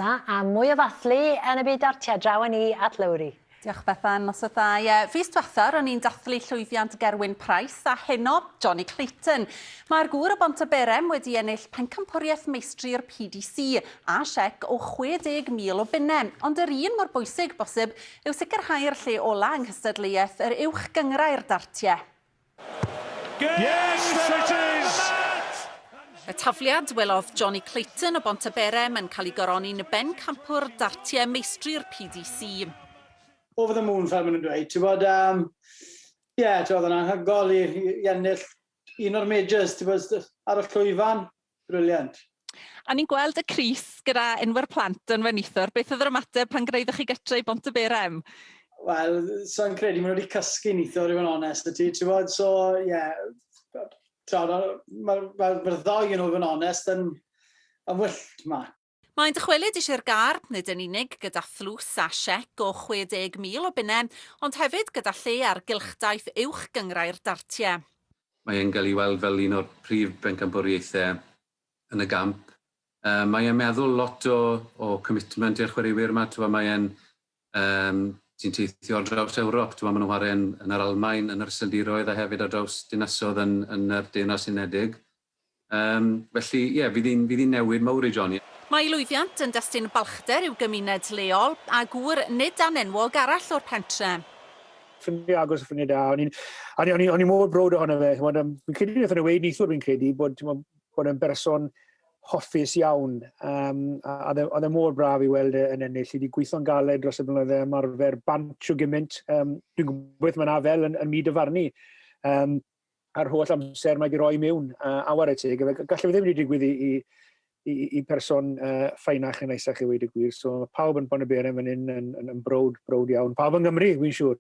A mwy o ddathlu yn y byd dartiau draw ni at Lowry. Diolch Bethan, nos o dda. Fis diwethaf, ro'n ni'n dathlu llwyddiant Gerwyn Price a heno Jonny Clayton. Mae'r gŵr o Mhontyberem wedi ennill Mhencampwriaeth y Meistri i'r PDC a siec o 60,000 o bunnau. Ond yr un mor bwysig bosib yw sicrhau'r lle ola yng nghystadleuaeth yr uwch gyngrau'r dartiau. Yes, there it is! Y tafliad welodd Jonny Clayton o Mhontyberem yn cael ei goroni'n bencampwr dartiau Meistri'r PDC. Over the moon, fel maen nhw'n dweud. Ti'n bod, oedd yn anhygoel i ennill un o'r majors, ti'n bod, ar y llwyfan. Briliant. A ni'n gweld y Cris gyda enw'r plant yn fenithwr. Beth oedd yr ymateb pan gwneudwch chi gytre i Mhontyberem? Wel, so'n credu maen nhw wedi cysgu nithwr i fod yn onest y ti, ti'n bod, so, mae'r ddoi yn fod yn onest yn wyllt ma. Mae'n dychwelyd eisiau'r gar, nid yn unig gyda thlws a siec o 60,000 o bunnau, ond hefyd gyda lle ar gylchdaeth uwch gyngrau'r dartiau. Mae'n cael ei weld fel un o'r prif bencampwriaethau yn y gamp. Mae'n meddwl lot o commitment i'r chwaraewyr yma. Mae'n teithio ar draws Ewrop. Maen nhw'n chwarae yn yr Almaen, yn yr Iseldiroedd a hefyd ar draws dinasoedd yn yr Deyrnas Unedig. Felly, fydd hi'n newid mawr i Jonny. Mae lwyddiant yn destun balchder i'w gymuned leol a gŵr nid anenwog arall o'r pentre. Ffrindiau agos o ffrindiau da. O'n i mor brod ohono fe. Fi'n credu wnaeth yn y weid neithwr fi'n credu bod yn berson hoffus iawn. A oedd e mor braf i weld yn ennill. Wedi gweithio'n galed dros y blynydde ymarfer bant o gymaint. Dwi'n gwybod mae'n afel yn myd y farnu. A'r holl amser mae wedi rhoi mewn a war y teg. Gallai fe ddim wedi digwydd i person ffeinach yn eisach i weid y gwir. So pawb yn Mhontyberem yn brod iawn. Pawb yn Nghymru, wy'n siŵr.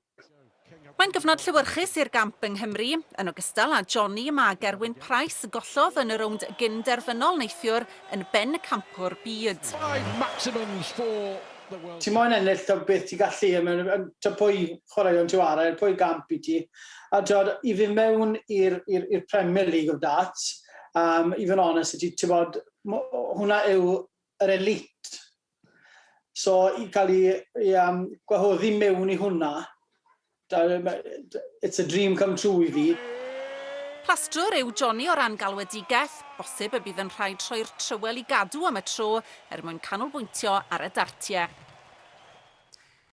Mae'n gyfnod llywyrchus i'r gamp yng Nghymru. Yn ogystal â Jonny mae Gerwyn Price gollodd yn y rownd gynderfynol neithiwr yn ben y campwr byd. Ti moyn ennill beth ti gallu, pwy chwaraeon ti wario, pwy gamp i ti. A i fi mewn i'r Premier League of Darts, i fod yn onest, ti'n bod, hwnna yw yr elite. So, i cael ei gwahoddi mewn i hwnna, it's a dream come true i fi. Plastrwr yw Jonny o ran galwedigaeth, bosib y bydd yn rhaid troi'r trywel i gadw am y tro mwyn canolbwyntio ar y dartiau.